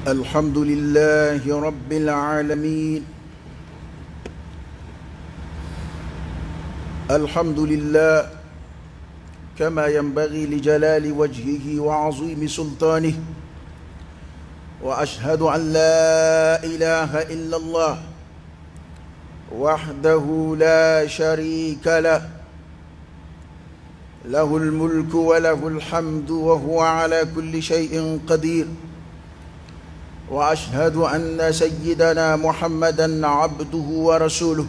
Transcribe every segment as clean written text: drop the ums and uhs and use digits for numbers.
الحمد لله رب العالمين. الحمد لله كما ينبغي لجلال وجهه وعظيم سلطانه، وأشهد أن لا إله إلا الله وحده لا شريك له، له الملك وله الحمد وهو على كل شيء قدير. وأشهد أن سيدنا محمدًا عبده ورسوله،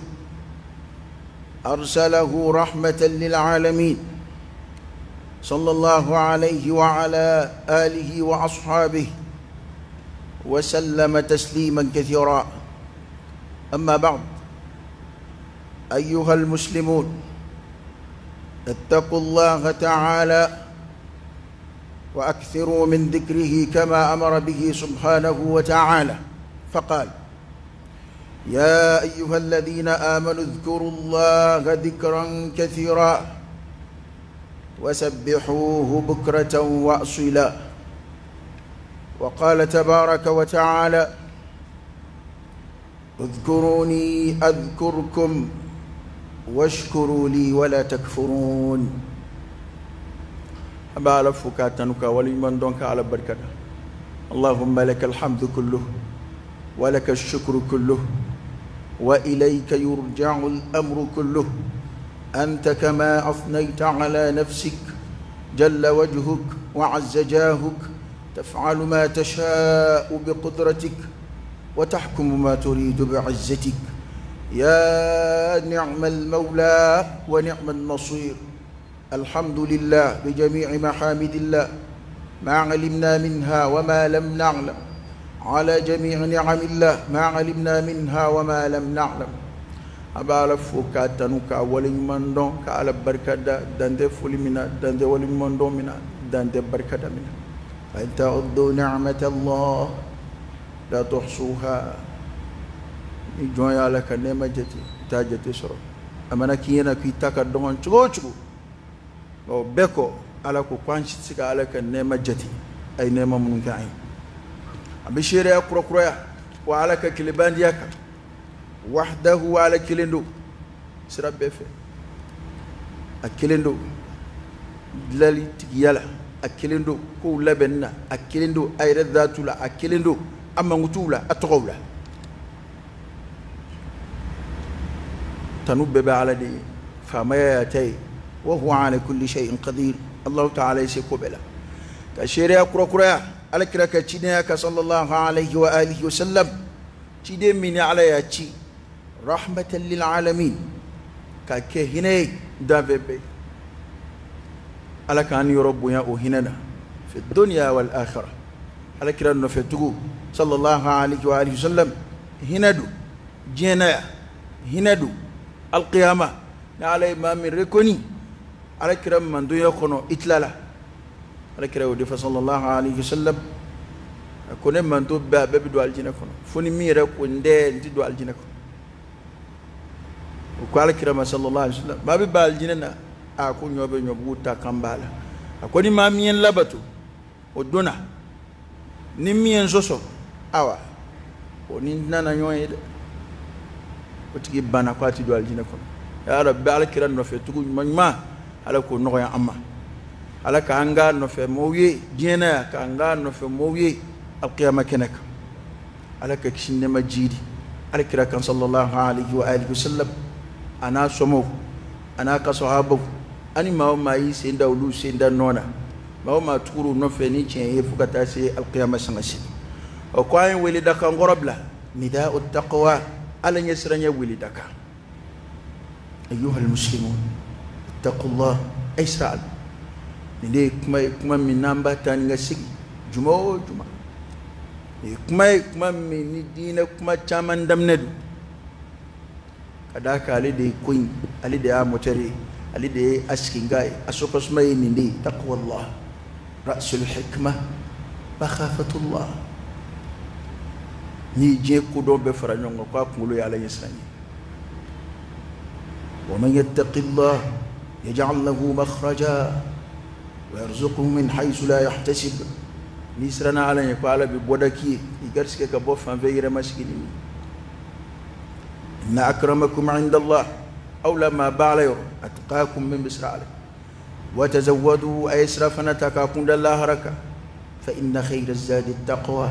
أرسله رحمة للعالمين، صلى الله عليه وعلى آله وأصحابه وسلم تسليما كثيرا. أما بعد، أيها المسلمون، اتقوا الله تعالى وأكثروا من ذكره كما أمر به سبحانه وتعالى، فقال: يا أيها الذين آمنوا اذكروا الله ذكرا كثيرا وسبحوه بكرة وأصيلا. وقال تبارك وتعالى: اذكروني أذكركم واشكروا لي ولا تكفرون. أبا فكاتنك ولمن دونك على بركة. اللهم لك الحمد كله ولك الشكر كله وإليك يرجع الأمر كله. أنت كما أثنيت على نفسك جل وجهك وعز جاهك، تفعل ما تشاء بقدرتك وتحكم ما تريد بعزتك. يا نعم المولى ونعم النصير. الحمد لله بجميع محامد الله، ما علمنا منها وما لم نعلم، على جميع نعم الله ما علمنا منها وما لم نعلم. أبا فكاتنك ولمن دونك على بركة دند فلمنا دند ولمن دومنا دند بركة منا. أن تعدوا نعمة الله لا تحصوها. جويا لك نعمة جتي تاجتي سرو أمانا كينا كي تكدون تشو أو بكو على كوانش تسيك على كنعمة جتي أي نعمة من كائن. أبشر يا كروكرويا وعلى كلبان دياك وحده على كلندو سراب بفه أكلندو دلالي تيالا أكلندو كولا بنا أكلندو أيرد ذاتولا أكلندو أما نطولا أتغولا تنوب على دي فما ياتي وهو على كل شيء قدير. الله تعالى يسكبلا كشيريا كروكرويا على كراك تشينيا صلى الله عليه وآله وسلم تشيدي من على ياتي رحمة للعالمين كهني دافبي على كان يربنا وهننا في الدنيا والآخرة. على كرا نفتقو صلى الله عليه وآله وسلم هندو جينا هندو القيامة على ما من ركوني على كرا من دنيا خنو إتلالا. على كرا ودفع صلى الله عليه وسلم كنا من دوبا ببدو الجنة خنو فني ميرا كوندين تدو الجنة خنو. وقال كرا صلى الله عليه وسلم ما ببال الجنة أكون يوبي يوبوتا كامبالا أكوني ما مين لبتو ودونا نمين زوسو أوا ونينا نيويد وتجيب بنا قاتي دو الجنة كون. يا رب على كرا نوفي تقول ما على كون نويا أما على كأنغا نوفي موي جينا كأنغا نوفي موي القيامة كنك على كشين مجيدي. على كرا كان صلى الله عليه وآله وسلم أنا سمو أنا كصحابه أني ما هو ماي سيندا ولو سيندا نونا ما هو ما تقولوا نوفي نيجي يفكتاسي القيامة سنسي. وقاين ولدك غربلا نداء التقوى على يسرنا ولدك. أيها المسلمون اتقوا الله أيسرال نديك ما من نامبا تانغسي جمو جمع كما من دينا كما تشامان دمندو كذاك علي دي كوين علي دي أموتري علي دي أسكينغاي أسوكس ماي ندي تقوى الله رأس الحكمة مخافة الله. نيجي كودو بفرانيون كوا كولو على يسرني. ومن يتق الله يجعل له مخرجا ويرزقه من حيث لا يحتسب ni sirana ala ye ko ala bi bodaki igarske ka bo fan veire maskini inna akramakum inda Allah awla ma ba'la atqakum min bisra wa tazawwadu ay israfana takakum dallah haraka fa inna khayra az-zadi at-taqwa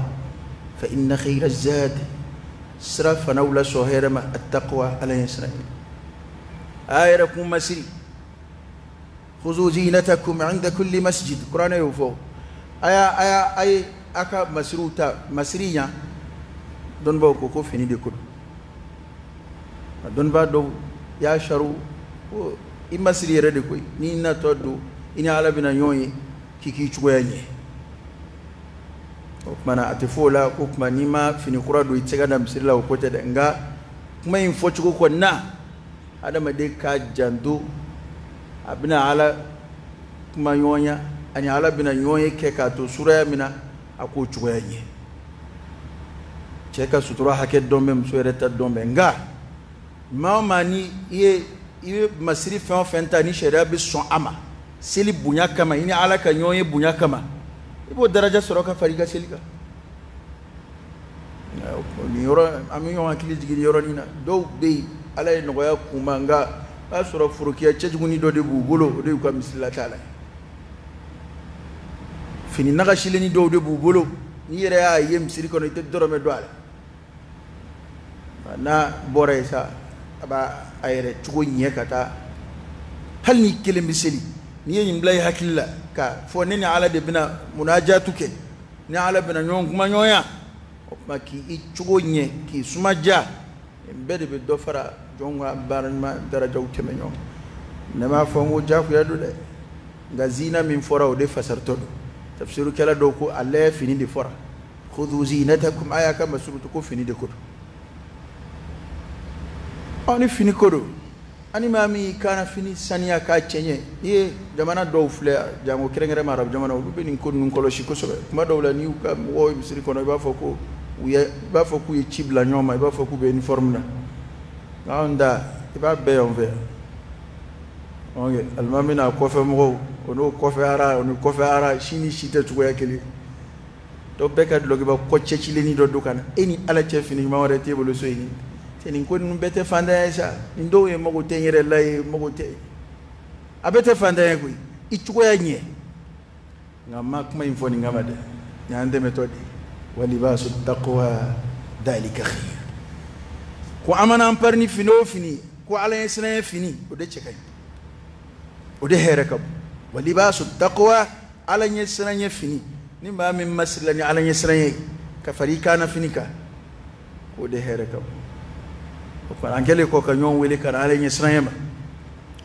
fa inna khayra az-zadi israfana wala sohera ma at-taqwa ala yasra ayrakum masri خذوا زينتكم عند كل مسجد قرآن يوفو أي أكا مسروتا مسريا دون باو كوكو فيني دي كدو دون با دو يا شرو إما سري ردي كوي نينا تودو إني على بنا يوني كيكي چويني وكمانا أتفولا وكما نيما فيني قرآن دو يتسغانا مسرلا وكوتا دنگا كما ينفوچكو كونا هذا مديكا جاندو abina ala kuma yonya ani ala bina yonye ke ka to sura mina ako chugoyenye cheka sutura hake dombe msuereta dombe nga mani ye masiri fenta ni sheria bi son ama seli bunya kama ini ala ka yonye bunya kama ibo daraja soroka fariga selika ni yoro ami yon akili jigi yoro nina do be ala no ya kuma nga asura furukiya cejuguni do de bubolo de ko misla taala fini naga shileni do de bubolo ni yere ya yem siri kono te dorome do ala na bore sa aba ayre tugo nyekata hal ni kele miseli ni yim blay hakilla ka fo neni ala de bina munajatuke ni ala bina nyon kuma nyoya ma ki i tugo nye ki sumaja mbede be do fara jonga barma daraja uteme nyom nema fongo jaku yadu de gazina min fora de fasarto tafsiru kala do ko alle fini di fora khudhu zinatakum ayaka masurutu ko fini de ko ani fini ko do ani mami kana fini sania ka chenye ye jamana do fle jango kirengere marab jamana be nin ko nun kolo shiko sobe kuma do la niu ka wo misri kono ba foko uya ba foko ye chibla nyoma ba foko be uniforme na onda iba be on ve onge almamina kofe mo ono kofe ara shini shite tugo yakeli to beka do ba ko chechile ni do dukana eni ala chefini ma wara tebolo so eni teni ko nu bete fanda ya ndo e mogo tenyere lay mogo te abete fanda ya ku ichugo ya nye ngama kuma infoni ngama de nyande metodi walibasu taqwa dalika khair ko amana amparni fino fini ko ala yesna fini o de chekay o de herekab walibasu taqwa ala yesna fini ni ma min maslani ala yesna ka farika na finika o de herekab ko angele ko kanyon wele kan ala yesna ma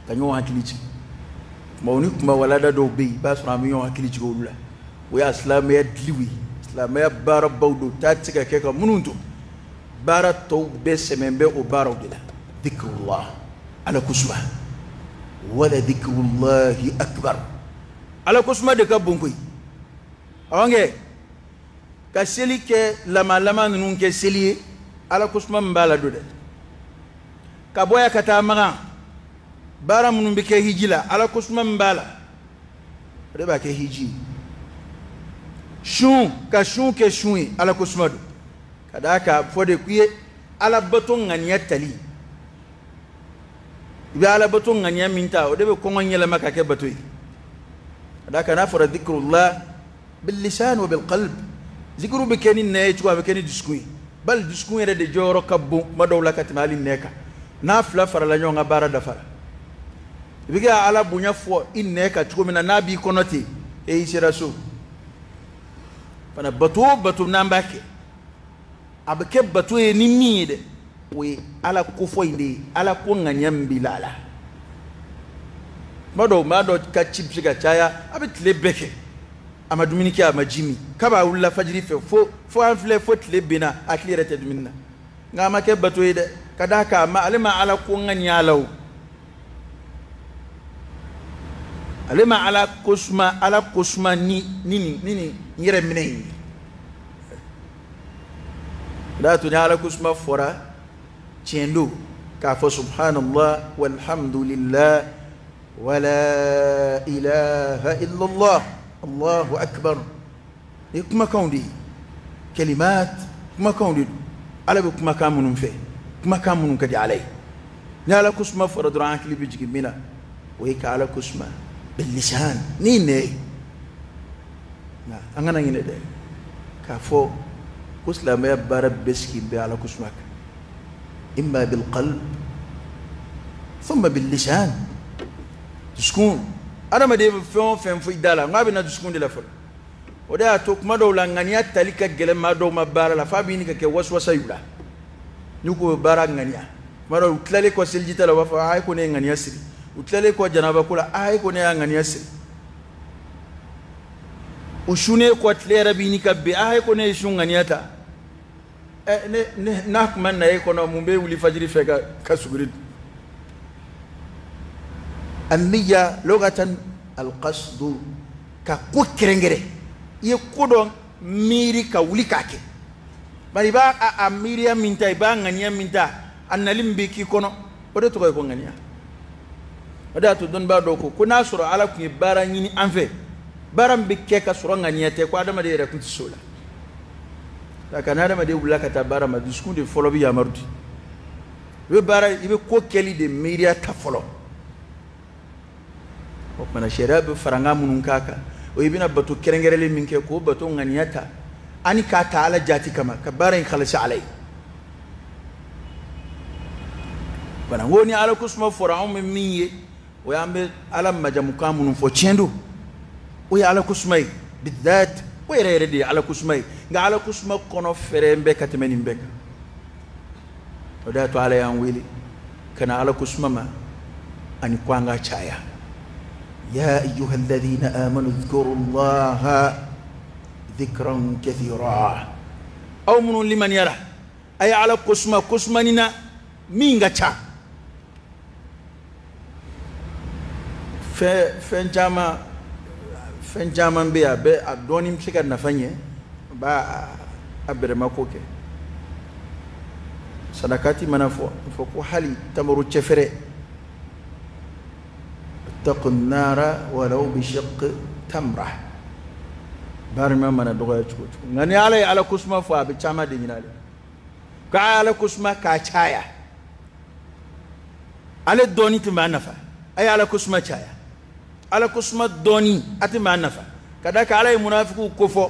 kanyon hakilici mawni kuma walada do be ba so amiyon hakilici go lula o ya islam ya dliwi islam ya barabawdo tatika ke ka mununto bara to be semembe o bara dila dhikrullah ala kusma wala dhikrullah akbar ala kusma de ka bonkoy awange ka seli ke lama nun ke seli ala kusma mbala do de ka boya kata maga bara munun be ke hijila ala kusma mbala de ba ke hiji shun ka shun ke shun ala kusma do kadaka fode kuye ala baton ngania tali ibe ala baton ngania minta o debe ko nganyela maka ke batoy kadaka na fara dhikrullah bil lisan wa bil qalb zikru be kenin ne tuwa be kenin diskui bal diskui de joro kabbu madawla katmali neka na fla fara la nyonga bara da fara ibe ala bunya fo inneka tukomina nabi konoti e isiraso pana batu nambake abake batu e ni mide we ala kufo inde ala ko nganyam bilala mado ka chips ga chaya abetle beke amadumini ki amajimi kaba ulla fajiri fe fo anfle fo tle bina aklirete duminna ngama ke batu ide kadaka ma alima ala ko nganyalaw alima ala kusma nini yere minei لا تنال كسمة فرا تشندو كافو سبحان الله والحمد لله ولا إله إلا الله الله أكبر كما كوندي كلمات كما كوندي على كما كان من في كما كان من كدي عليه نالا كسمة فرد رانك اللي بيجي منا وهيك على كسمة باللسان نيني أنا نيني ده كافو كسلا ما يبارب بسكي على كسمك إما بالقلب ثم باللسان تسكون أنا ما دي فين في دالا ما بينا تسكون دي لفل وده أتوك ما دولا غنيا تلك الجلم ما دو ما بارا لفابيني كوسوسة يولا نيكو بارا غنيا ما دو تلالي كو سلجيتا لو فا هاي كوني غنيا سري وتلالي كو جنابا كولا هاي كوني غنيا سري وشوني كو تليرا بيني كبي هاي كوني شون غنيا تا ناك من ناي كونا مومبي ولي فجري فكا كسغريد النية لغة القصد ككو كرنجري يكودون ميري كولي كاكي bari ba a miriya minta ba ngania minta annalim be ki kono odo to ko ngania oda to don ba do ko kuna sura ala ku bara nyini anfe baram be ke ka sura ngania te ko adama de rakuti sola da kanada ma de bulaka ta bara ma diskunde folo bi ya marudi we bara ibe ko keli de miriya ta folo o mana sherab faranga munun kaka o ibina batu kerengerele minke ko batu ngania ta أني كاتعالى جاتي كما كبارين خلص علي فنقولني على كسمة فرعون من مية ويعمل على مجموعة من فوتشندو ويا على كسمة بالذات ويردي على كسمة على كسمة كنا فريم بك تمنين بك وده على يانويلي كان على كسمة ما أني كوانغا شايا يا أيها الذين آمنوا اذكروا الله ذكرا كثيرا أو من لمن يرى أي على كسماننا مين غتا فين جاما بيا بي أدوني مشكلة نفنيه با أبر ما كوكي صدقاتي منافو فكو حالي تمر تشفري اتقوا النار ولو بشق تمره بارما منا دوغا تشوت غني على كسمه فا بچما دينال كا على كسمه كاچايا على دوني تما نفا اي على كسمه چايا على كسمه دوني اتما نفا كذاك على منافقو كفو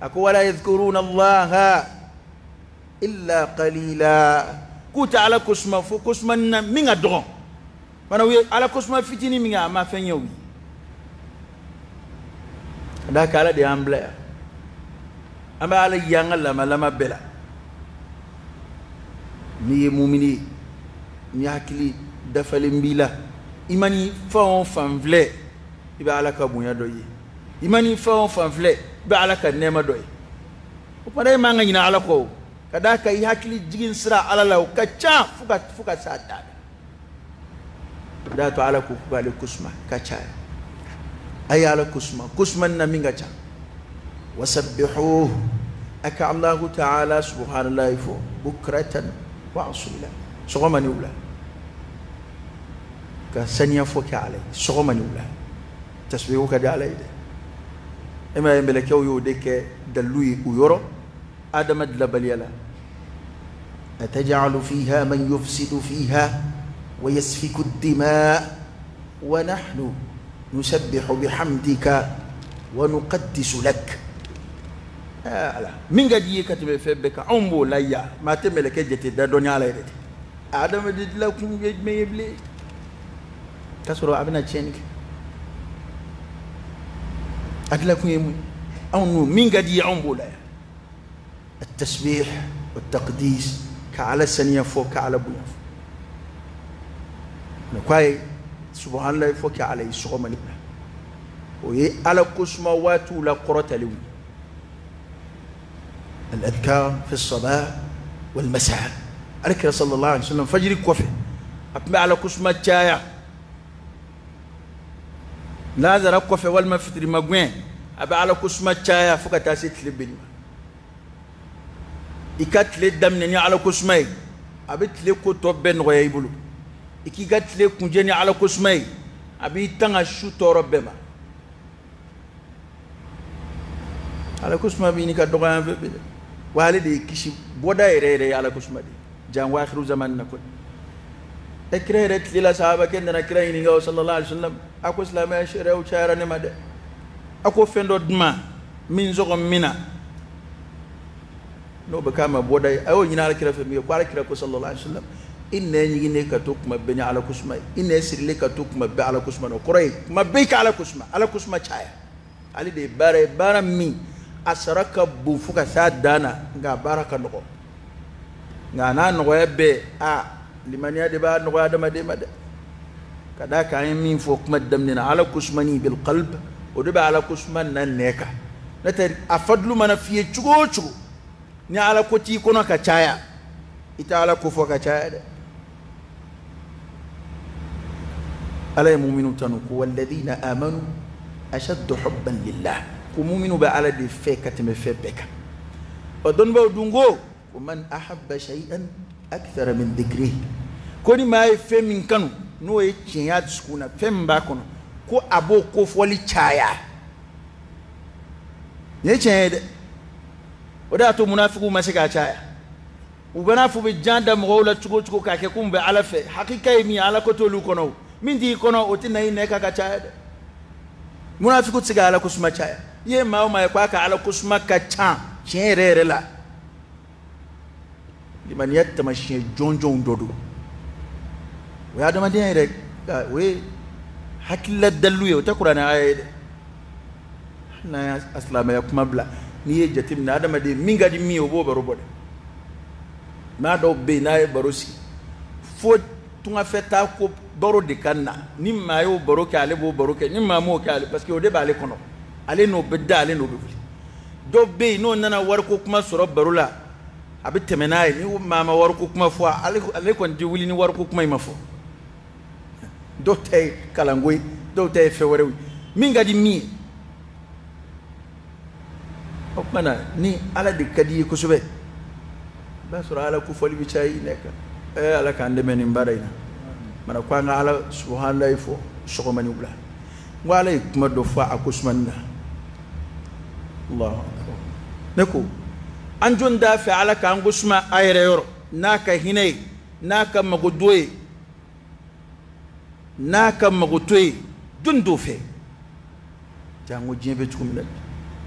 اكو ولا يذكرون الله الا قليلا كوت على كسمه فكسمه ميغا دون مانا على كسمه فيتيني ميغا ما فنيوي da kala de amble amba ala yanga lama bela ni mumini ni akili dafale mbila imani faon fanvle iba ala ka bunya doyi imani faon fanvle iba ala ka nema doyi o pare manga nyina ala ko kada ka yi hakili jigin sira ala la ka cha fuka sada da to ala ku bale kusma ka cha أي على كسمة نمينغا وسبحوه أكا الله تعالى سبحان الله يفو بكرة وعصولا سغمان يولا كسنيا فوك علي سغمان يولا تسبيحوك دي علي دي إما يملكيو يوديك دلوي ويورو آدم دلبل يلا أتجعل فيها من يفسد فيها ويسفك الدماء ونحن نسبح بحمدك ونقدس لك من قد يكتب في بك عمو لا ما تملك جت الدنيا على يدك آدم دد لكم يجمع يبلي كسروا أبنا تشينك أدلكم يمون أو من قد يعمو لا التسبيح والتقديس كعلى السنية فوق كعلى بويا نكواي سبحان الله فوق عليه سغمان الله وي على كسما واتو لا قرة لوي الأذكار في الصباح والمساء عليك صلى الله عليه وسلم فجر كوفي أبمع على كسما تشايا نازل كوفي والمفتر مغوين أبا على كسما تشايا فوق تاسيت لبني إكات لدمني على كسماي أبت لكو توبين غيبلو iki gatle kunjeni ala kusmai abi tanga shu toro bema ala kusma bini ka dogan fe be walide kishi boda ere ala kusma di jan wa akhiru zaman nakon ekrere tila sahaba ken na kira ni ngaw sallallahu alaihi wasallam ako islam ya shari'a chara ne made ako fendo dma min zogo mina no be kama boda ayo nyina ala kira fe mi ko ala kira ko sallallahu alaihi wasallam inna nyigine ka tukuma be ala kusma inna sirle ka tukuma be ala kusma no koray mabbe ka ala kusma chaya ali de bara mi asaraka bu fuka sadana nga baraka no nga na no be a limaniya de ba no da made kada ka min fo kuma damnina ala kusmani bil qalb o de ba ala kusman nan neka nata afadlu mana fiye chugo ni ala ko ti kono ka chaya ita ala ko fo ka chaya de ala mu'minu tanuku walladhina amanu ashaddu hubban lillah ku mu'minu ba ala de fe katime fe beka o don ba dungo ko man ahabba shay'an akthara min dhikrihi koni mai fe min kanu no e tinya skuna fe mba kono ko abo ko foli chaya ye chede oda to munafiqu masika chaya ubana fu be janda mawla chugo ka ke kumbe ala fe hakika mi ala ko to lu kono min di kono oti nay ne ka chaya de munafiqu tsiga ala kusma chaya ye mawo mai kwa ka ala kusma ka cha chere la liman yattamashi jonjon dodo wa adama de rek we hakilla dallu yo ta qur'ana ayede na aslama ya kuma bla ni ye jatim na adama de minga di mi obo baro bode na do be na e barosi fo tunga feta ko baro de kanna ni mayo baro ke ale bo baro ke ni mamo ke ale parce que o de ba ale kono ale no bedda ale no be do be no nana war ko kuma soro baro la abi temenaye ni mama war ko kuma fo ale kon di wuli ni war ko kuma ma fo do tay kalangoi do tay fewrewi minga di mi okmana ni ala de kadi ko sobe basura ala ku foli bi chay neka ala kan de men mbaraina mana kwa nga ala subhanallahi fo soko mani bula wala kuma do fa akusmanna allah neko anjon da fa ala kan gusma ayre yor naka hinay naka magodoy naka magotoy dundo fe jango jebe chukumna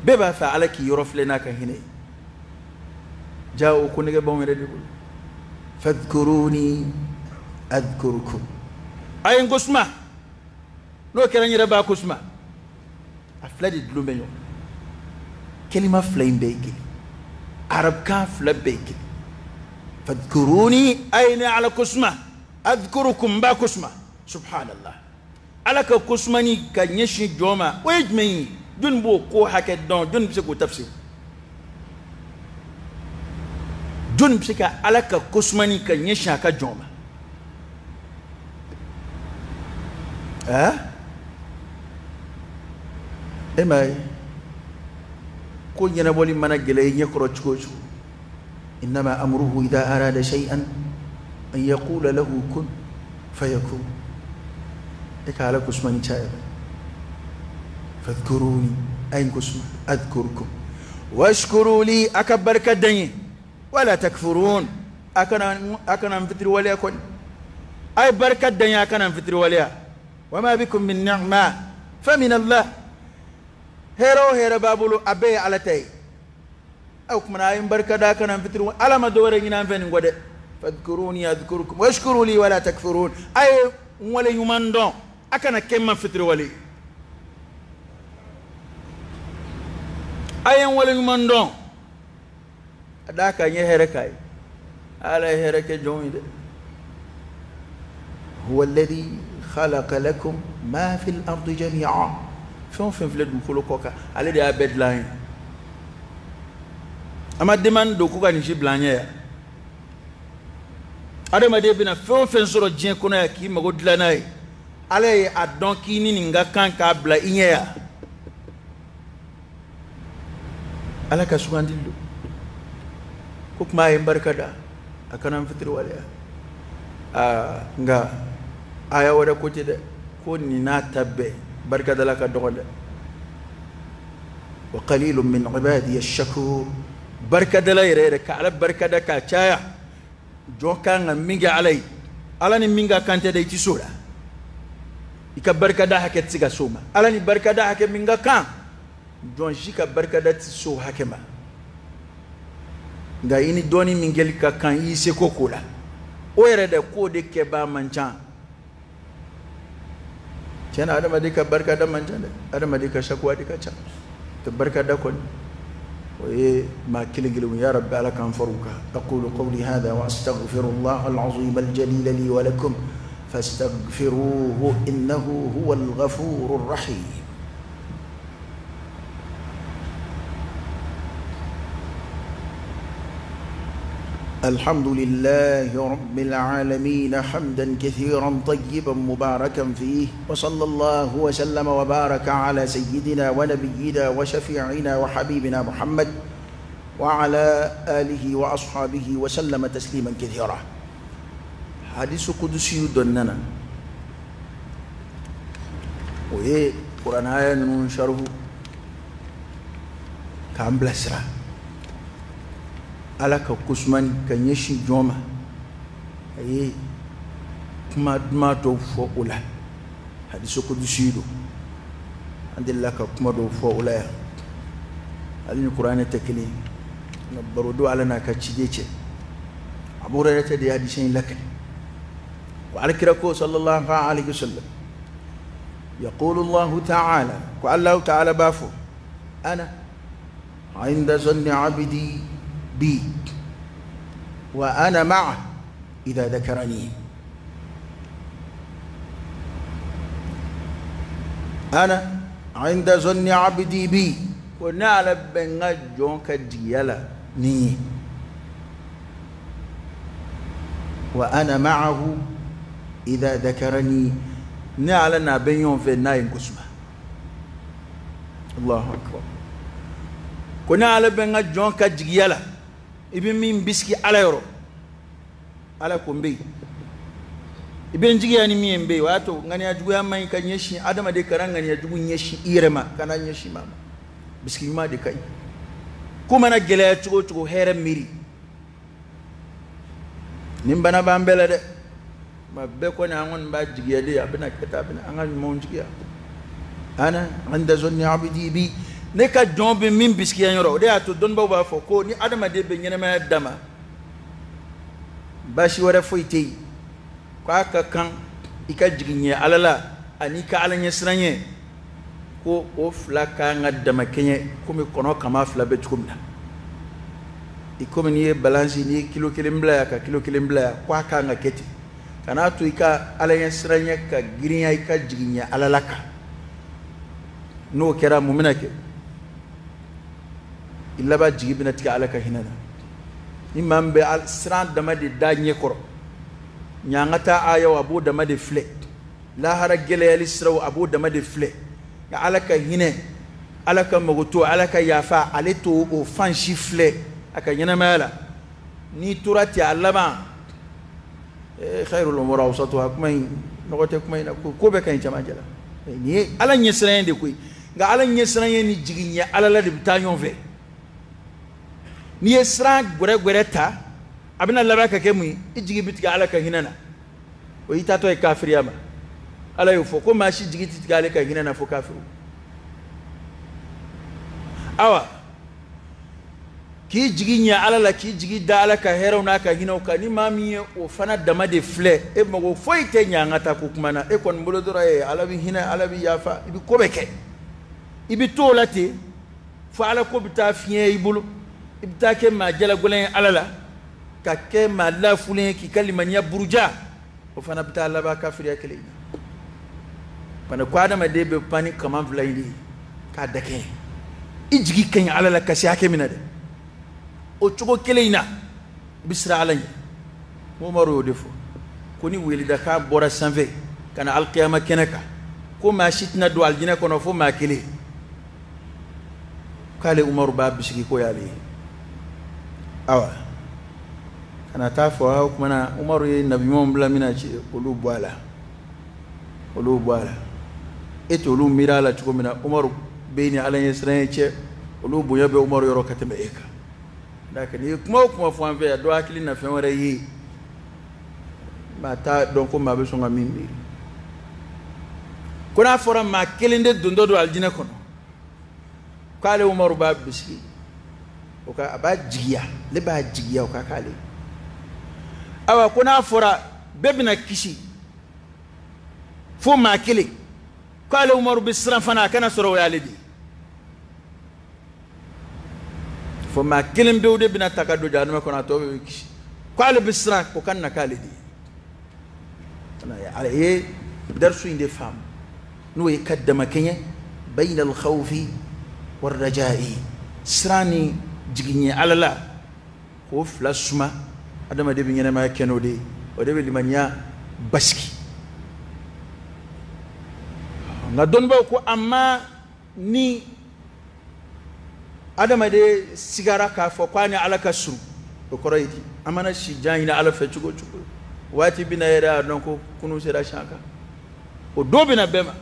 beba fa ala ki yorofle naka hinay jaw ko nege bon redi bul fadhkuruni adhkurukum ay ngusma no kerani reba kusma afladi dlumenyo kelima flame beki arab ka flabeki fadhkuruni ayna ala kusma adhkurukum ba kusma subhanallah alaka kusmani ka nyeshi joma wejmei dun bo ko hake don dun bi ko tafsir dun bi ka alaka kusmani ka nyeshi ka joma emay ko nyana boli mana gele nyekro chukochu inma amruhu idha arada shay'an an yaqula lahu kun fayakun على كسماني شايب فاذكروني أين كسم أذكركم واشكروا لي أكبر كدني ولا تكفرون أكنا مفتر وليا كن أي بركة الدنيا أكنا مفتر وليا وما بكم من نعمة فمن الله هيرو بابلو أبي على تي أو كمنا أي بركة دا أكنا مفتر على ما دورين نانفين قد فاذكروني أذكركم واشكروا لي ولا تكفرون أي ولا يمندون akana kemma fitri wali ayen wala mandon adaka nye herekai ala hereke jomide huwa alladhi khalaqa lakum ma fil ardi jami'a fon fled bu kolo koka ale de abedline ama demand do ko kan ji blanye ya adama de bina fon soro jien kono ya ki mago dlanai ale a don kini ninga kan ka bla inya ala ka sugandillo ko kuma yin barkada akanan fitir wala nga aya wada ko tede ko ni na tabbe barkada la ka dogonde وقليل من عبادي الشكور بركة لا يريك على بركة كاتشايا جون كان مينجا علي على مينجا كانت دايتي سولا إك بركة ده حكت سيجا سوما على بركة ده حكت مينجا كان جون شيك بركة ده تسو حكما ga ini doni mingeli ka kan yise kokula o yere de ko de ke ba mancan kana adama de ka barka da mancan adama de ka shakwa de ka cha to barka da kon o ye ma kiligili ya rabbi ala kan faruka aqulu qawli hadha wa astaghfirullah al-azim al-jalil li wa lakum fastaghfiruhu innahu huwal ghafurur rahim. الحمد لله رب العالمين حمدا كثيرا طيبا مباركا فيه وصلى الله وسلم وبارك على سيدنا ونبينا وشفيعنا وحبيبنا محمد وعلى آله وأصحابه وسلم تسليما كثيرا. حديث قدسي دوننا وهي قرآن آية ننشره كام بلسرا ala ka kusman ka nyeshi joma ayi kuma to fo ula hadiso ko dusido andilla ka kuma do fo ula alin qur'ani takli na barodo ala na ka cidece abu rayata da hadisin lak wa alkirako sallallahu alaihi wasallam يقول الله تعالى والله تعالى بافو انا عند ظن عبدي بي وأنا معه إذا ذكرني. أنا عند ظن عبدي بي ونعلم بن جونك ديالا ني وأنا معه إذا ذكرني نعلم بن يوم في النايم قسمة. الله أكبر. كنا على بن جونك ديالا ibi min biski ala yoro ala kombe ibe njigi yani miyembe wato ngani ajugu yamma ka nyeshi adama de karanga ni ajugu nyeshi irema kana nyeshi mama biski ma de kai kuma na gele chugo here miri nimbana bambela de mabbe ko na ngon ba jigi de abina keta abina angal mo njigi ana anda zonni abidi bi ne ka jombe min biski yan yoro de ato don ba fo ko ni adama de be nyene ma dama bashi wara foite ko aka kan ika jiginye alala ani ka alanye sranye ko o flaka ngadama kenye kumi kono kama fla be tukumna ikomi ni balance ni kilo kilembla ka kilo kilembla ko aka ngaketi kana to ika alanye sranye ka girinya ika jiginye alalaka no kera mumina ke illa ba jigi bina tiga alaka hinana imam be al sran dama de danye koro nyangata aya wa bu dama de fle la hara gele yali sraw abu dama de fle ya alaka hine alaka magoto alaka yafa aleto o fanshi fle aka nyana mala ni turati allama khairul umur awsatuha kumay nogote kumay ko be kan jama jala ni ala nyesran de koy ga ala nyesran ni jiginya ala la de bitanyon ve ni esra gore ta abina labaka ke mu ijigi bitiga ala ka hinana o ita to e kafiriyama ala yo fo ko ma shi jigi tiga ala ka hinana fo kafiru awa ki jigi nya ala la ki jigi da ala ka heraw na ka hinaw ka ni mami o fana dama de fle e mago foite nya ngata ko kuma na e kon bolo dora e ala bi hina ala bi yafa ibi ko beke ibi to lati fo ala ko bita fiye ibulu ibtake ma jala golen alala ka ke ma la fulen ki kalimanya buruja o fana bita la ba kafiriya kele bana ko adama de be pani kaman vlayni ka dake ijigi kanya alala ka shake mina de o chugo keleina bisra alani mo maro defo ko ni weli da ka bora sanve kana alqiyama kenaka ko ma shitna do aljina kono fo ma kele kale umaru ba bisiki ko yali awa kana tafo ha kuma na umaru ye nabi mo bla mina ci olu bwala eto olu mirala ci ko mina umaru beeni ala yesran ci olu bonya be Umar yoro kateme eka daka ni kuma fo anve do akili na fen wara yi mata donc ma be songa mimbi kuna fora ma kelinde dundo do aljina kono kale Umar ba biski o ka ba jigiya le ba jigiya o ka kale awa kuna fora bebina kishi fo ma kele kale Umar bisran fana kana soro yalidi fo ma kelen bewde bina takado januma kono to be kishi kale bisran ko kan na kale di ana ya ale darsu inde fam no yakaddama kenya bayna al khawfi war raja'i srani jiginye alala ko flasma adama de binyene ma kenode o de limanya baski na don ba ko amma ni adama de sigara ka fo kwani alaka suru ko koroyiti amana shi jahina ala fe chugo wati bina yera donc kunu sera shanka o do bina bema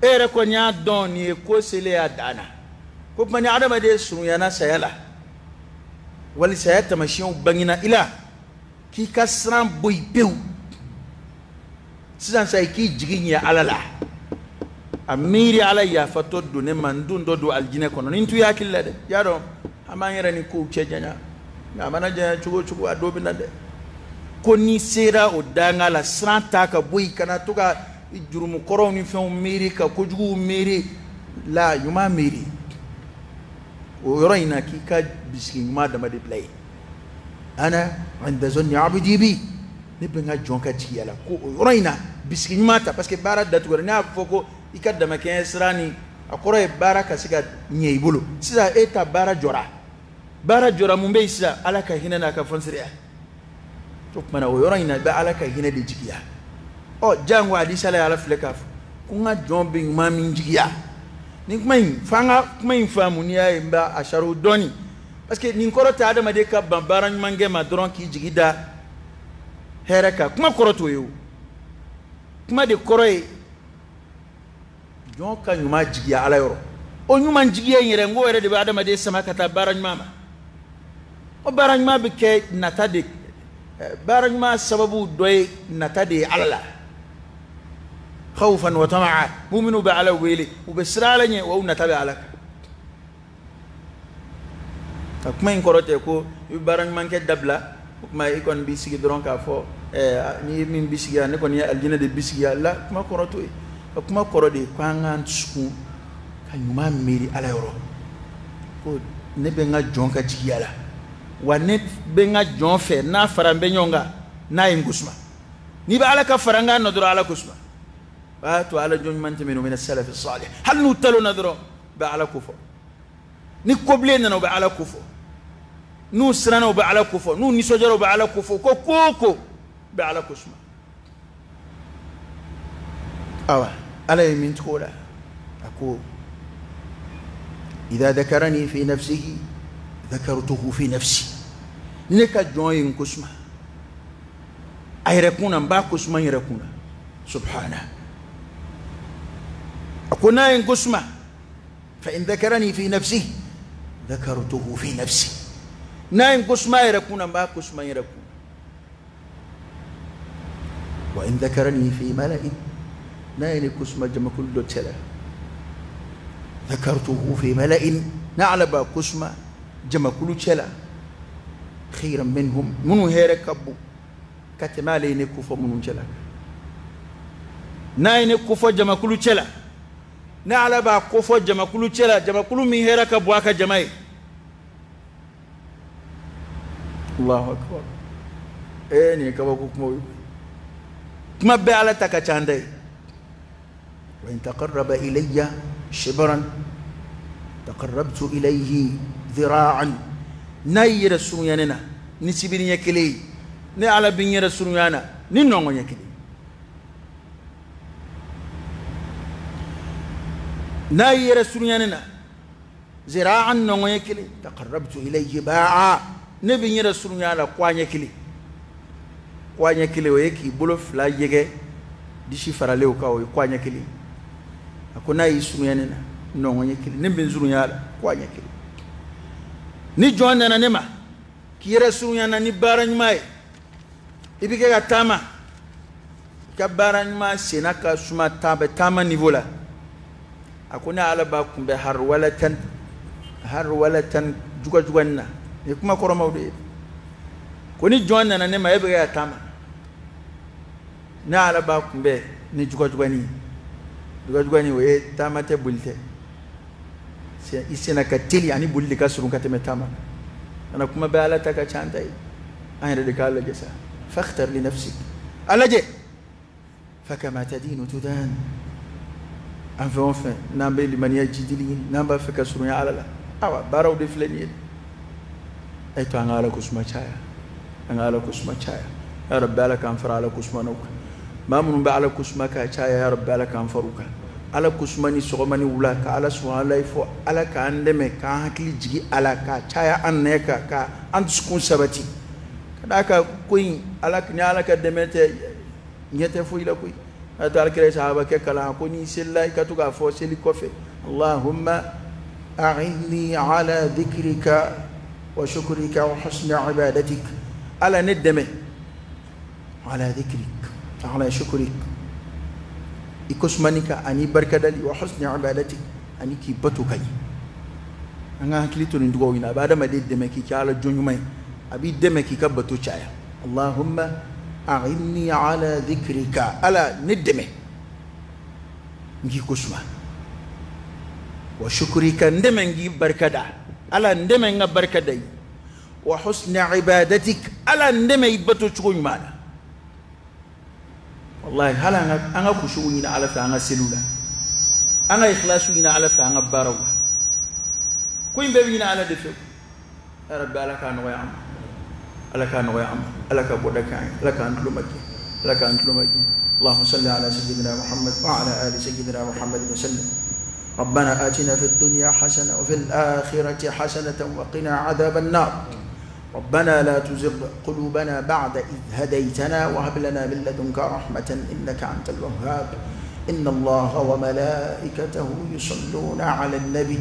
ere ko nya don ni ko sele adana ko mani adama de suru yana sayala wali sayata mashion bangina ila ki kasran boy pew sisan say ki jiginya alala amiri ala ya fato do ne mandun do aljine kono nintu yakilla de yaro amanyera ni ko chejanya amana je chugo adobi na de ko ni sera o danga la sranta ka boy kana to ka jurumu koro ni fe miri ka ko jugu miri la yuma miri o yorayna ki ka biski ma da ma de play ana inda zanni abdi bi ne benga jonka tiyala ko o yorayna biski mata parce que bara datu na foko ikadda ma ken srani akoro e bara ka siga nyeibulo sisa eta bara jora mumbe isa alaka hina na ka fonsriya to mana o yorayna ba alaka hina de jigiya o jangwa di sala ala flekaf kunga jombe mami jigiya ni kumain fanga kumain famu ni ay mba asharu doni parce que ni koro ta adama de ka bambara mange ma dron ki jigida heraka kuma koro to yo kuma de koro e jonka nyuma jigiya ala yoro o nyuma jigiya yere ngo were de adama de sama kata barany mama o barany ma be ke natade barany ma sababu doy natade ala خوفا وطمعا مؤمنوا بعلى ويلي وبسرالني واو نتابع عليك كما ينكرته كو يبارن مانك دبلا كما يكون بيسي درون كافو ني من بيسي ne kon ya aljina de bisi la kuma koroto kuma korode kwanga tsuku kanyuma meri ala yoro ko ne be nga jonka jigiyala wa ne be nga jon fe na farambe nyonga na ingusma ni ba ala ka faranga no dura ala kusma واتوا على جون من من السلف الصالح هل نوتلو نذرو بعلى كفو نكوبلين نو بعلى كفو نو سرانو بعلى كفو نو نسوجرو بعلى كفو كوكو بعلى كسمه اوا على يمين تقول اكو اذا ذكرني في نفسه ذكرته في نفسي نكا جوين كسمه ايركونا باكسمه يركونا سبحانه أكون إن قسمة فإن ذكرني في نفسه ذكرته في نفسي ناين قسمة يركون ما قسمة يركون وإن ذكرني في ملأ ناين قسمة جمع كل تلا ذكرته في ملأ نعلب قسمة جمع كل تلا خيرا منهم منو هيركبوا كتمالي نكوف منو تلا ناين كوف جمع كل تلا na alaba kofo jamakulu chela jamakulu mi hera ka bwaka jamai Allahu akbar ni ka ba kuma be ala takachande wa in taqarraba ilayya shibran taqarrabtu ilayhi dhira'an nayira sunyanena ni sibiri yakile ni ala binyira sunyana ni nongo yakile ناي رسولنا زراعا نويكلي تقربت إليه باعا نبي رسولنا قوانيكلي ويكي بلوف لا يجي ديشي فراليو كاوي قوانيكلي أكو ناي سولنا no nyekili nimbe nzuru yala kwa nyekili ni jonda na nema kira sunya na ni barany mai ibike ga tama ka barany ma senaka suma tabe tama nivola akuna ala ba kumbe har walatan juganna e kuma koro mawde ko ni jonda na nema ibike ga tama na ala ba kumbe ni jugani we tama te bulte isena katili ani bulli kasrun kateme tama ana kuma bala taka chantai ayre de kala jesa fakhtar li nafsik alaje fakama tadinu tudan enfin nambe li mania jidili namba faka surun ala la awa baraw de fleni ay to angala kusma chaya ya rabbi ala kan fara ala kusma nuka mamun ba ala kusma ka chaya ya rabbi ala kan faruka ala kusmani sogomani wula ka ala subhanahu fo ala ka andeme ka hakili jigi ala ka chaya anneka ka antuskun sabati kada ka kuin ala knya ala ka demete nyete fo ila kuy atal kire sahaba ke kala ko ni sillai ka tuga fo seli kofe allahumma a'inni ala dhikrika wa shukrika wa husni ibadatik ala nedeme ala dhikrik ala shukrik ikusmanika ani barkadali wa husni ibadati ani ki batu kay anga hakilito ni dugo ina bada ma de me ki kala jonyumay abi de me ki ka batu chaya allahumma a'inni ala dhikrika ala nidme ngi kusma wa shukrika ndeme ngi barkada ala ndeme nga barkadai wa husni ibadatik ala ndeme batu chugumala والله هلا أنا كشوينا على فانا سلولا أنا إخلاصوينا على فانا بارولا كوين بيبينا على دفو يا رب لك أنا ويا عم لك أنا ويا عم لك أبودك لك أنت لمكي اللهم صل على سيدنا محمد وعلى آل سيدنا محمد وسلم ربنا آتنا في الدنيا حسنة وفي الآخرة حسنة وقنا عذاب النار ربنا لا تزغ قلوبنا بعد إذ هديتنا وهب لنا من لدنك رحمة إنك أنت الوهاب إن الله وملائكته يصلون على النبي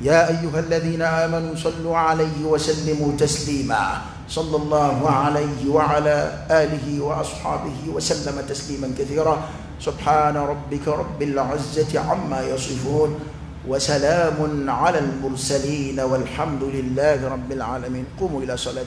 يا أيها الذين آمنوا صلوا عليه وسلموا تسليما صلى الله عليه وعلى آله وأصحابه وسلم تسليما كثيرا سبحان ربك رب العزة عما يصفون وسلام على المرسلين والحمد لله رب العالمين قوموا إلى صلاة